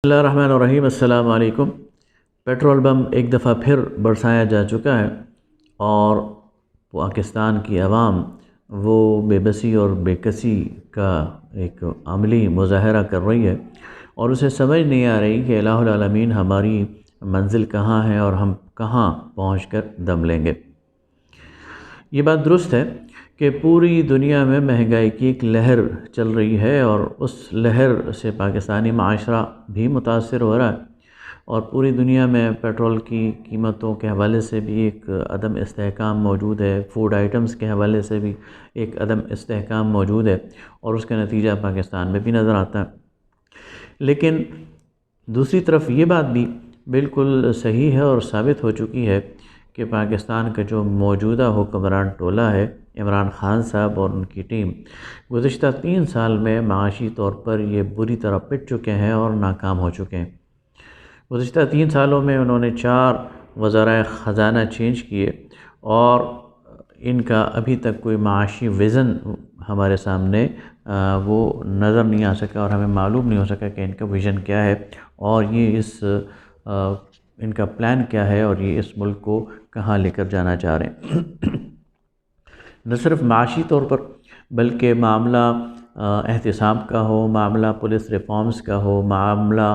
بسم اللہ الرحمن الرحیم۔ السلام علیکم۔ پیٹرول بم ایک دفعہ پھر برسایا جا چکا ہے اور پاکستان کی عوام وہ بے بسی اور بے کسی کا ایک عملی مظاہرہ کر رہی ہے اور اسے سمجھ نہیں آ رہی کہ الہ العالمین ہماری منزل کہاں ہے اور ہم کہاں پہنچ کر دم لیں گے۔ یہ بات درست ہے کہ پوری دنیا میں مہنگائی کی ایک لہر چل رہی ہے اور اس لہر سے پاکستانی معاشرہ بھی متاثر ہو رہا ہے اور پوری دنیا میں پیٹرول کی قیمتوں کے حوالے سے بھی ایک عدم استحکام موجود ہے، فوڈ آئٹمز کے حوالے سے بھی ایک عدم استحکام موجود ہے اور اس کا نتیجہ پاکستان میں بھی نظر آتا ہے۔ لیکن دوسری طرف یہ بات بھی بالکل صحیح ہے اور ثابت ہو چکی ہے کہ پاکستان کا جو موجودہ حکمران ٹولہ ہے، عمران خان صاحب اور ان کی ٹیم، گزشتہ 3 سال میں معاشی طور پر یہ بری طرح پٹ چکے ہیں اور ناکام ہو چکے ہیں۔ گزشتہ 3 سالوں میں انہوں نے 4 وزرائے خزانہ چینج کیے اور ان کا ابھی تک کوئی معاشی ویژن ہمارے سامنے وہ نظر نہیں آ سکا اور ہمیں معلوم نہیں ہو سکا کہ ان کا ویژن کیا ہے اور یہ ان کا پلان کیا ہے اور یہ اس ملک کو کہاں لے کر جانا چاہ رہے ہیں۔ نہ صرف معاشی طور پر بلکہ معاملہ احتساب کا ہو، معاملہ پولیس ریفارمز کا ہو، معاملہ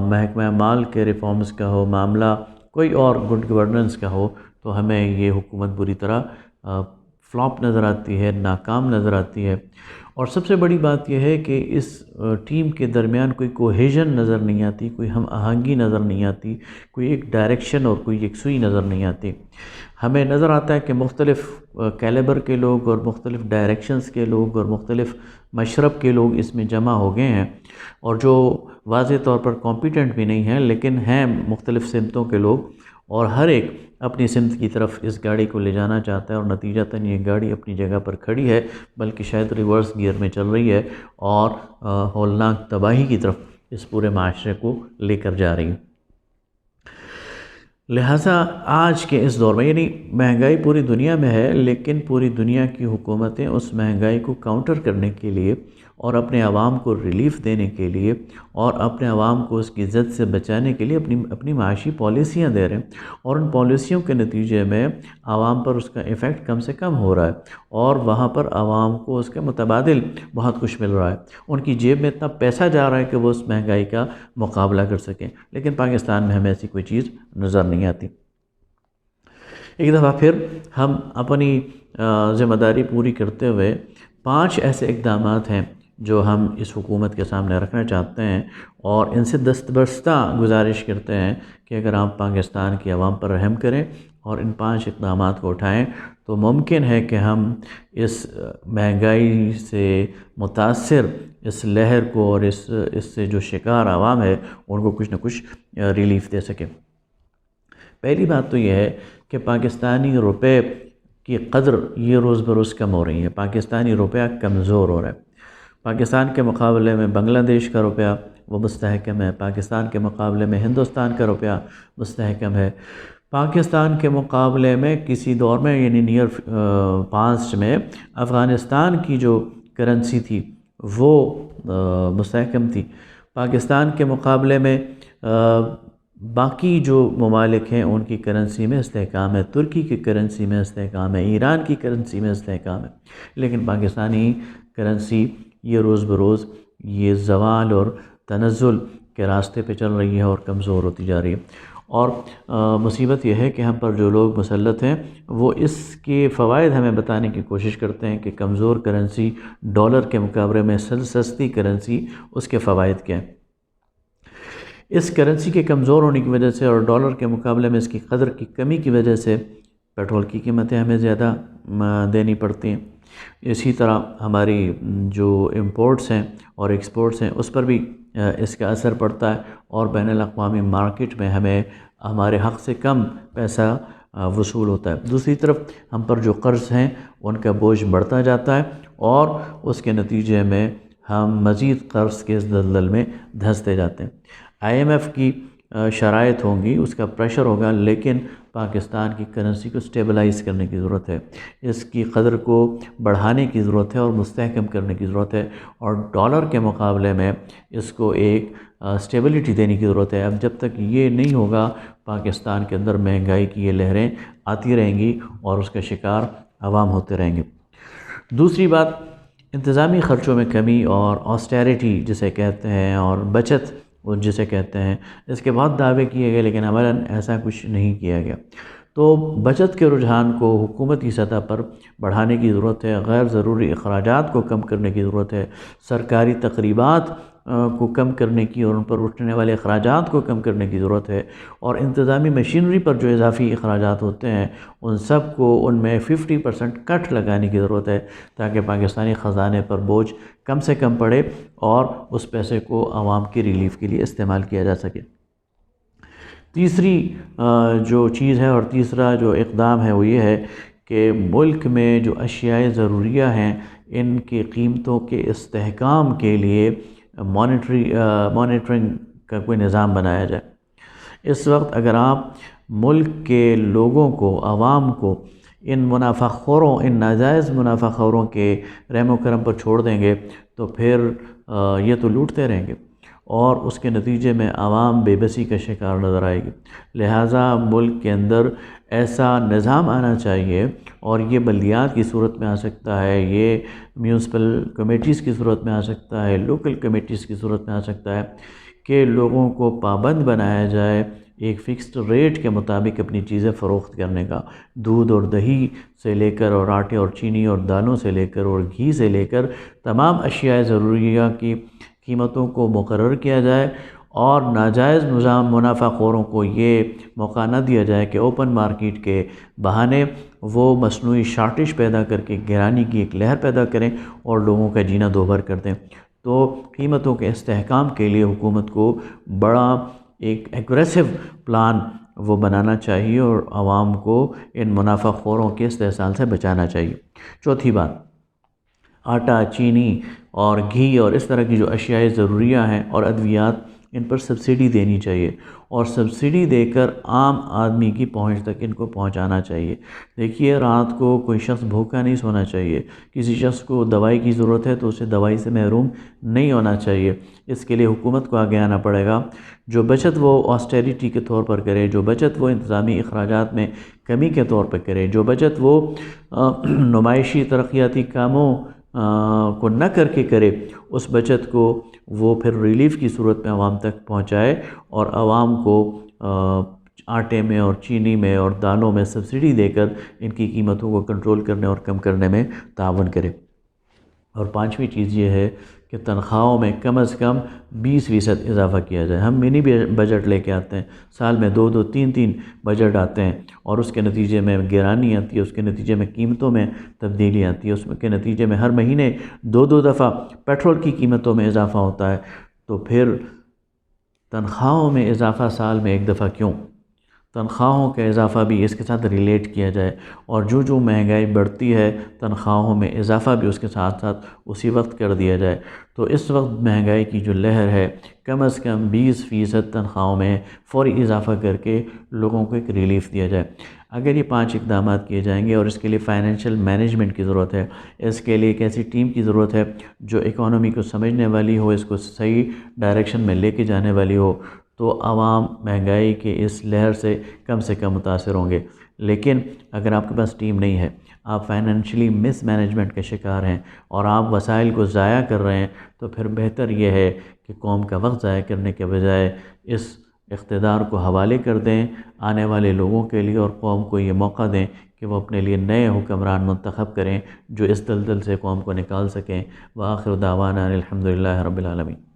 محکمہ مال کے ریفارمز کا ہو، معاملہ کوئی اور گڈ گورننس کا ہو، تو ہمیں یہ حکومت بری طرح فلاپ نظر آتی ہے، ناکام نظر آتی ہے۔ اور سب سے بڑی بات یہ ہے کہ اس ٹیم کے درمیان کوئی کوہیژن نظر نہیں آتی، کوئی ہم آہنگی نظر نہیں آتی، کوئی ایک ڈائریکشن اور کوئی یکسوئی نظر نہیں آتی۔ ہمیں نظر آتا ہے کہ مختلف کیلیبر کے لوگ اور مختلف ڈائریکشنز کے لوگ اور مختلف مشرب کے لوگ اس میں جمع ہو گئے ہیں اور جو واضح طور پر کمپیٹنٹ بھی نہیں ہیں لیکن ہیں مختلف سمتوں کے لوگ، اور ہر ایک اپنی سمت کی طرف اس گاڑی کو لے جانا چاہتا ہے اور نتیجتاً یہ گاڑی اپنی جگہ پر کھڑی ہے بلکہ شاید ریورس گیئر میں چل رہی ہے اور ہولناک تباہی کی طرف اس پورے معاشرے کو لے کر جا رہی ہے۔ لہٰذا آج کے اس دور میں یعنی مہنگائی پوری دنیا میں ہے لیکن پوری دنیا کی حکومتیں اس مہنگائی کو کاؤنٹر کرنے کے لیے اور اپنے عوام کو ریلیف دینے کے لیے اور اپنے عوام کو اس کی زد سے بچانے کے لیے اپنی معاشی پالیسیاں دے رہے ہیں اور ان پالیسیوں کے نتیجے میں عوام پر اس کا ایفیکٹ کم سے کم ہو رہا ہے اور وہاں پر عوام کو اس کے متبادل بہت کچھ مل رہا ہے، ان کی جیب میں اتنا پیسہ جا رہا ہے کہ وہ اس مہنگائی کا مقابلہ کر سکیں۔ لیکن پاکستان میں ہمیں ایسی کوئی چیز نظر نہیں آتی۔ ایک دفعہ پھر ہم اپنی ذمہ داری پوری کرتے ہوئے 5 ایسے اقدامات ہیں جو ہم اس حکومت کے سامنے رکھنا چاہتے ہیں اور ان سے دستبردہ گزارش کرتے ہیں کہ اگر آپ پاکستان کی عوام پر رحم کریں اور ان 5 اقدامات کو اٹھائیں تو ممکن ہے کہ ہم اس مہنگائی سے متاثر اس لہر کو اور اس سے جو شکار عوام ہے ان کو کچھ نہ کچھ ریلیف دے سکیں۔ پہلی بات تو یہ ہے کہ پاکستانی روپے کی قدر یہ روز بروز کم ہو رہی ہے، پاکستانی روپیہ کمزور ہو رہا ہے۔ پاکستان کے مقابلے میں بنگلہ دیش کا روپیہ وہ مستحکم ہے، پاکستان کے مقابلے میں ہندوستان کا روپیہ مستحکم ہے، پاکستان کے مقابلے میں کسی دور میں یعنی نیئر پاسٹ میں افغانستان کی جو کرنسی تھی وہ مستحکم تھی، پاکستان کے مقابلے میں باقی جو ممالک ہیں ان کی کرنسی میں استحکام ہے، ترکی کی کرنسی میں استحکام ہے، ایران کی کرنسی میں استحکام ہے، لیکن پاکستانی کرنسی یہ روز بروز یہ زوال اور تنزل کے راستے پہ چل رہی ہے اور کمزور ہوتی جا رہی ہے۔ اور مصیبت یہ ہے کہ ہم پر جو لوگ مسلط ہیں وہ اس کے فوائد ہمیں بتانے کی کوشش کرتے ہیں کہ کمزور کرنسی ڈالر کے مقابلے میں سستی کرنسی اس کے فوائد کیا ہیں۔ اس کرنسی کے کمزور ہونے کی وجہ سے اور ڈالر کے مقابلے میں اس کی قدر کی کمی کی وجہ سے پیٹرول کی قیمتیں ہمیں زیادہ دینی پڑتی ہیں۔ اسی طرح ہماری جو امپورٹس ہیں اور ایکسپورٹس ہیں اس پر بھی اس کا اثر پڑتا ہے اور بین الاقوامی مارکیٹ میں ہمیں ہمارے حق سے کم پیسہ وصول ہوتا ہے۔ دوسری طرف ہم پر جو قرض ہیں ان کا بوجھ بڑھتا جاتا ہے اور اس کے نتیجے میں ہم مزید قرض کے اس دلدل میں دھنستے جاتے ہیں۔ IMF کی شرائط ہوں گی، اس کا پریشر ہوگا، لیکن پاکستان کی کرنسی کو سٹیبلائز کرنے کی ضرورت ہے، اس کی قدر کو بڑھانے کی ضرورت ہے اور مستحکم کرنے کی ضرورت ہے اور ڈالر کے مقابلے میں اس کو ایک اسٹیبلٹی دینے کی ضرورت ہے۔ اب جب تک یہ نہیں ہوگا پاکستان کے اندر مہنگائی کی یہ لہریں آتی رہیں گی اور اس کا شکار عوام ہوتے رہیں گے۔ دوسری بات، انتظامی خرچوں میں کمی اور آسٹیرٹی جسے کہتے ہیں اور بچت جسے کہتے ہیں، اس کے بہت دعوے کیے گئے لیکن عملاً ایسا کچھ نہیں کیا گیا۔ تو بچت کے رجحان کو حکومتی سطح پر بڑھانے کی ضرورت ہے، غیر ضروری اخراجات کو کم کرنے کی ضرورت ہے، سرکاری تقریبات کو کم کرنے کی اور ان پر اٹھنے والے اخراجات کو کم کرنے کی ضرورت ہے، اور انتظامی مشینری پر جو اضافی اخراجات ہوتے ہیں ان سب کو ان میں 50% کٹ لگانے کی ضرورت ہے تاکہ پاکستانی خزانے پر بوجھ کم سے کم پڑے اور اس پیسے کو عوام کی ریلیف کے لیے استعمال کیا جا سکے۔ تیسری جو چیز ہے اور تیسرا جو اقدام ہے وہ یہ ہے کہ ملک میں جو اشیاء ضروریہ ہیں ان کی قیمتوں کے استحکام کے لیے مانیٹرنگ کا کوئی نظام بنایا جائے۔ اس وقت اگر آپ ملک کے لوگوں کو، عوام کو ان منافع خوروں، ان ناجائز منافع خوروں کے رحم و کرم پر چھوڑ دیں گے تو پھر یہ تو لوٹتے رہیں گے اور اس کے نتیجے میں عوام بے بسی کا شکار نظر آئے گی۔ لہٰذا ملک کے اندر ایسا نظام آنا چاہیے، اور یہ بلدیات کی صورت میں آ سکتا ہے، یہ میونسپل کمیٹیز کی صورت میں آ سکتا ہے، لوکل کمیٹیز کی صورت میں آ سکتا ہے کہ لوگوں کو پابند بنایا جائے ایک فکسڈ ریٹ کے مطابق اپنی چیزیں فروخت کرنے کا۔ دودھ اور دہی سے لے کر اور آٹے اور چینی اور دالوں سے لے کر اور گھی سے لے کر تمام اشیاء ضروریہ کی قیمتوں کو مقرر کیا جائے، اور ناجائز منافع خوروں کو یہ موقع نہ دیا جائے کہ اوپن مارکیٹ کے بہانے وہ مصنوعی شارٹیج پیدا کر کے گرانی کی ایک لہر پیدا کریں اور لوگوں کا جینا دوبھر کر دیں۔ تو قیمتوں کے استحکام کے لیے حکومت کو بڑا ایک ایگریسو پلان وہ بنانا چاہیے اور عوام کو ان منافع خوروں کے استحصال سے بچانا چاہیے۔ چوتھی بات، آٹا، چینی اور گھی اور اس طرح کی جو اشیاء ضروریہ ہیں اور ادویات، ان پر سبسڈی دینی چاہیے اور سبسڈی دے کر عام آدمی کی پہنچ تک ان کو پہنچانا چاہیے۔ دیکھیے، رات کو کوئی شخص بھوکا نہیں سونا چاہیے، کسی شخص کو دوائی کی ضرورت ہے تو اسے دوائی سے محروم نہیں ہونا چاہیے۔ اس کے لیے حکومت کو آگے آنا پڑے گا۔ جو بچت وہ آسٹیریٹی کے طور پر کرے، جو بچت وہ انتظامی اخراجات میں کمی کے طور پر کرے، جو بچت وہ نمائشی ترقیاتی کاموں کو نہ کر کے کرے، اس بچت کو وہ پھر ریلیف کی صورت میں عوام تک پہنچائے اور عوام کو آٹے میں اور چینی میں اور دالوں میں سبسڈی دے کر ان کی قیمتوں کو کنٹرول کرنے اور کم کرنے میں تعاون کرے۔ اور پانچویں چیز یہ ہے کہ تنخواہوں میں کم از کم 20% اضافہ کیا جائے۔ ہم منی بجٹ لے کے آتے ہیں، سال میں 2 3 بجٹ آتے ہیں اور اس کے نتیجے میں گرانی آتی ہے، اس کے نتیجے میں قیمتوں میں تبدیلی آتی ہے، اس کے نتیجے میں ہر مہینے 2 دفعہ پیٹرول کی قیمتوں میں اضافہ ہوتا ہے۔ تو پھر تنخواہوں میں اضافہ سال میں 1 دفعہ کیوں؟ تنخواہوں کا اضافہ بھی اس کے ساتھ ریلیٹ کیا جائے، اور جو مہنگائی بڑھتی ہے تنخواہوں میں اضافہ بھی اس کے ساتھ ساتھ اسی وقت کر دیا جائے۔ تو اس وقت مہنگائی کی جو لہر ہے، کم از کم 20% تنخواہوں میں فوری اضافہ کر کے لوگوں کو ایک ریلیف دیا جائے۔ اگر یہ 5 اقدامات کیے جائیں گے، اور اس کے لیے فائنینشیل مینجمنٹ کی ضرورت ہے، اس کے لیے ایک ایسی ٹیم کی ضرورت ہے جو اکانومی کو سمجھنے والی ہو، اس کو صحیح ڈائریکشن میں لے کے جانے والی ہو، تو عوام مہنگائی کے اس لہر سے کم متاثر ہوں گے۔ لیکن اگر آپ کے پاس ٹیم نہیں ہے، آپ فائنینشلی مس مینجمنٹ کے شکار ہیں اور آپ وسائل کو ضائع کر رہے ہیں، تو پھر بہتر یہ ہے کہ قوم کا وقت ضائع کرنے کے بجائے اس اقتدار کو حوالے کر دیں آنے والے لوگوں کے لیے، اور قوم کو یہ موقع دیں کہ وہ اپنے لیے نئے حکمران منتخب کریں جو اس دلدل سے قوم کو نکال سکیں۔ وآخر دعوانا الحمدللہ رب العالمین۔